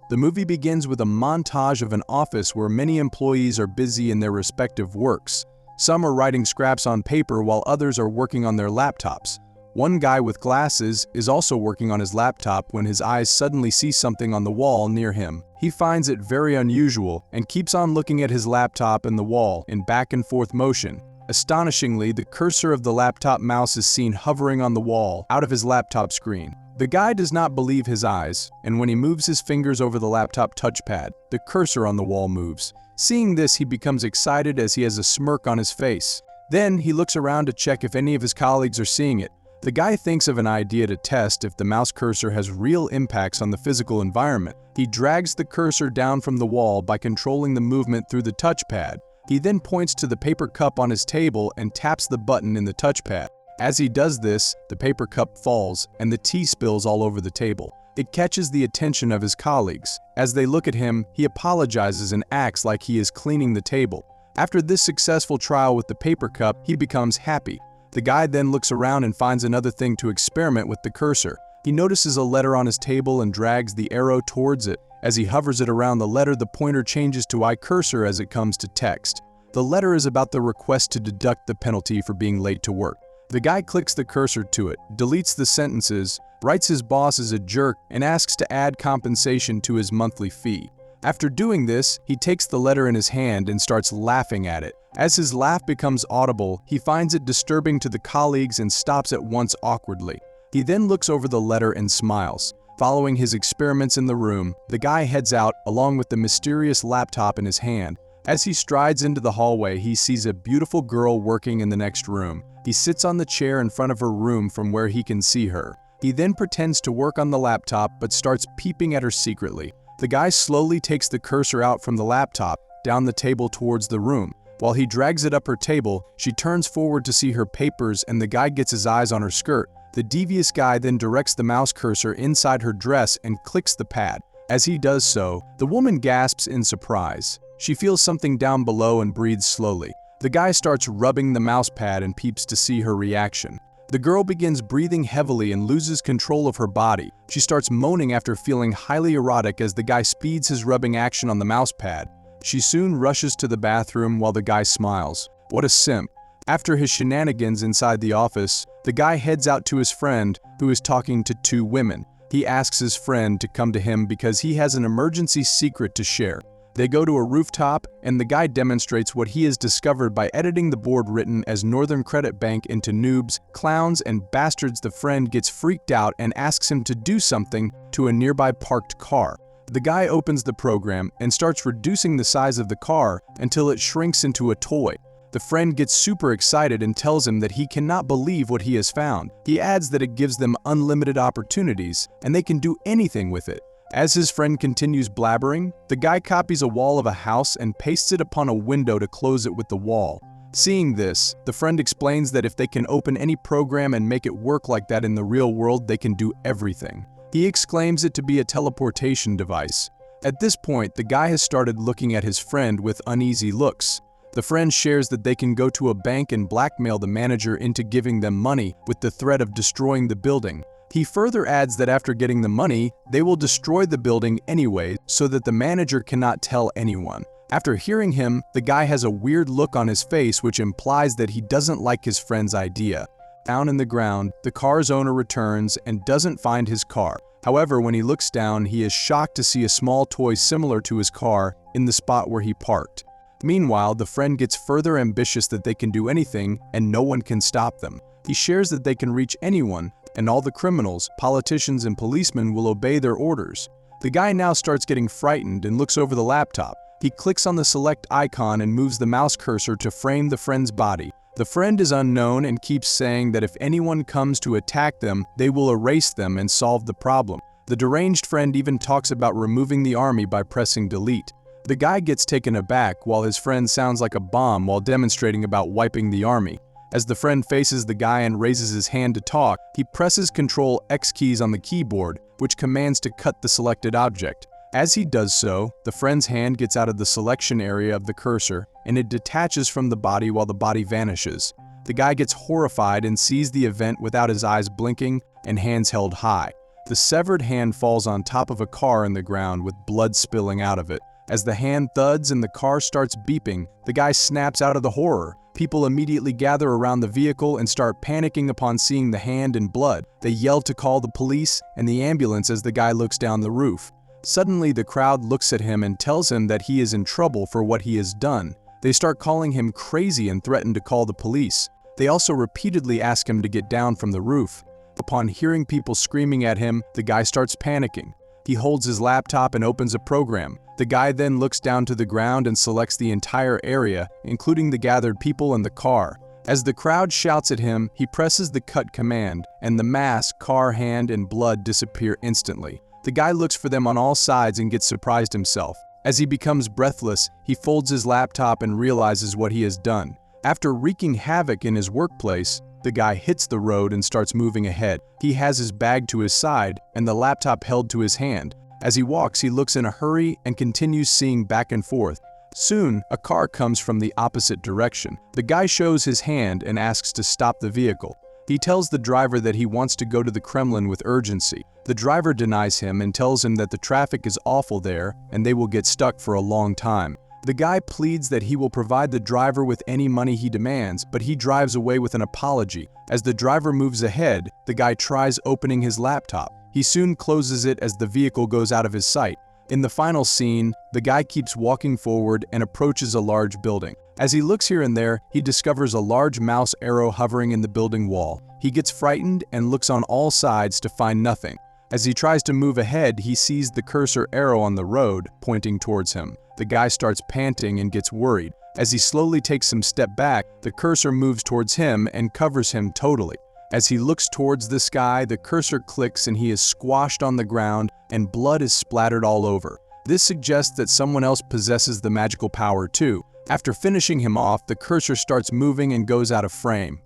The movie begins with a montage of an office where many employees are busy in their respective works. Some are writing scraps on paper while others are working on their laptops. One guy with glasses is also working on his laptop when his eyes suddenly see something on the wall near him. He finds it very unusual and keeps on looking at his laptop and the wall in back and forth motion. Astonishingly, the cursor of the laptop mouse is seen hovering on the wall out of his laptop screen. The guy does not believe his eyes, and when he moves his fingers over the laptop touchpad, the cursor on the wall moves. Seeing this, he becomes excited as he has a smirk on his face. Then he looks around to check if any of his colleagues are seeing it. The guy thinks of an idea to test if the mouse cursor has real impacts on the physical environment. He drags the cursor down from the wall by controlling the movement through the touchpad. He then points to the paper cup on his table and taps the button in the touchpad. As he does this, the paper cup falls and the tea spills all over the table. It catches the attention of his colleagues. As they look at him, he apologizes and acts like he is cleaning the table. After this successful trial with the paper cup, he becomes happy. The guy then looks around and finds another thing to experiment with the cursor. He notices a letter on his table and drags the arrow towards it. As he hovers it around the letter, the pointer changes to iCursor as it comes to text. The letter is about the request to deduct the penalty for being late to work. The guy clicks the cursor to it, deletes the sentences, writes his boss is a jerk, and asks to add compensation to his monthly fee. After doing this, he takes the letter in his hand and starts laughing at it. As his laugh becomes audible, he finds it disturbing to the colleagues and stops at once awkwardly. He then looks over the letter and smiles. Following his experiments in the room, the guy heads out along with the mysterious laptop in his hand. As he strides into the hallway, he sees a beautiful girl working in the next room. He sits on the chair in front of her room from where he can see her. He then pretends to work on the laptop but starts peeping at her secretly. The guy slowly takes the cursor out from the laptop, down the table towards the room. While he drags it up her table, she turns forward to see her papers and the guy gets his eyes on her skirt. The devious guy then directs the mouse cursor inside her dress and clicks the pad. As he does so, the woman gasps in surprise. She feels something down below and breathes slowly. The guy starts rubbing the mouse pad and peeps to see her reaction. The girl begins breathing heavily and loses control of her body. She starts moaning after feeling highly erotic as the guy speeds his rubbing action on the mouse pad. She soon rushes to the bathroom while the guy smiles. What a simp. After his shenanigans inside the office, the guy heads out to his friend, who is talking to two women. He asks his friend to come to him because he has an emergency secret to share. They go to a rooftop, and the guy demonstrates what he has discovered by editing the board written as Northern Credit Bank into noobs, clowns, and bastards. The friend gets freaked out and asks him to do something to a nearby parked car. The guy opens the program and starts reducing the size of the car until it shrinks into a toy. The friend gets super excited and tells him that he cannot believe what he has found. He adds that it gives them unlimited opportunities, and they can do anything with it. As his friend continues blabbering, the guy copies a wall of a house and pastes it upon a window to close it with the wall. Seeing this, the friend explains that if they can open any program and make it work like that in the real world, they can do everything. He exclaims it to be a teleportation device. At this point, the guy has started looking at his friend with uneasy looks. The friend shares that they can go to a bank and blackmail the manager into giving them money with the threat of destroying the building. He further adds that after getting the money, they will destroy the building anyway so that the manager cannot tell anyone. After hearing him, the guy has a weird look on his face which implies that he doesn't like his friend's idea. Down in the ground, the car's owner returns and doesn't find his car. However, when he looks down, he is shocked to see a small toy similar to his car in the spot where he parked. Meanwhile, the friend gets further ambitious that they can do anything and no one can stop them. He shares that they can reach anyone, and all the criminals, politicians, and policemen will obey their orders. The guy now starts getting frightened and looks over the laptop. He clicks on the select icon and moves the mouse cursor to frame the friend's body. The friend is unknown and keeps saying that if anyone comes to attack them, they will erase them and solve the problem. The deranged friend even talks about removing the army by pressing delete. The guy gets taken aback while his friend sounds like a bomb while demonstrating about wiping the army. As the friend faces the guy and raises his hand to talk, he presses Ctrl X keys on the keyboard, which commands to cut the selected object. As he does so, the friend's hand gets out of the selection area of the cursor, and it detaches from the body while the body vanishes. The guy gets horrified and sees the event without his eyes blinking and hands held high. The severed hand falls on top of a car in the ground with blood spilling out of it. As the hand thuds and the car starts beeping, the guy snaps out of the horror. People immediately gather around the vehicle and start panicking upon seeing the hand and blood. They yell to call the police and the ambulance as the guy looks down the roof. Suddenly, the crowd looks at him and tells him that he is in trouble for what he has done. They start calling him crazy and threaten to call the police. They also repeatedly ask him to get down from the roof. Upon hearing people screaming at him, the guy starts panicking. He holds his laptop and opens a program. The guy then looks down to the ground and selects the entire area, including the gathered people and the car. As the crowd shouts at him, he presses the cut command, and the mask, car, hand, and blood disappear instantly. The guy looks for them on all sides and gets surprised himself. As he becomes breathless, he folds his laptop and realizes what he has done. After wreaking havoc in his workplace, the guy hits the road and starts moving ahead. He has his bag to his side and the laptop held to his hand. As he walks, he looks in a hurry and continues seeing back and forth. Soon, a car comes from the opposite direction. The guy shows his hand and asks to stop the vehicle. He tells the driver that he wants to go to the Kremlin with urgency. The driver denies him and tells him that the traffic is awful there and they will get stuck for a long time. The guy pleads that he will provide the driver with any money he demands, but he drives away with an apology. As the driver moves ahead, the guy tries opening his laptop. He soon closes it as the vehicle goes out of his sight. In the final scene, the guy keeps walking forward and approaches a large building. As he looks here and there, he discovers a large mouse arrow hovering in the building wall. He gets frightened and looks on all sides to find nothing. As he tries to move ahead, he sees the cursor arrow on the road, pointing towards him. The guy starts panting and gets worried. As he slowly takes some step back, the cursor moves towards him and covers him totally. As he looks towards the sky, the cursor clicks and he is squashed on the ground and blood is splattered all over. This suggests that someone else possesses the magical power too. After finishing him off, the cursor starts moving and goes out of frame.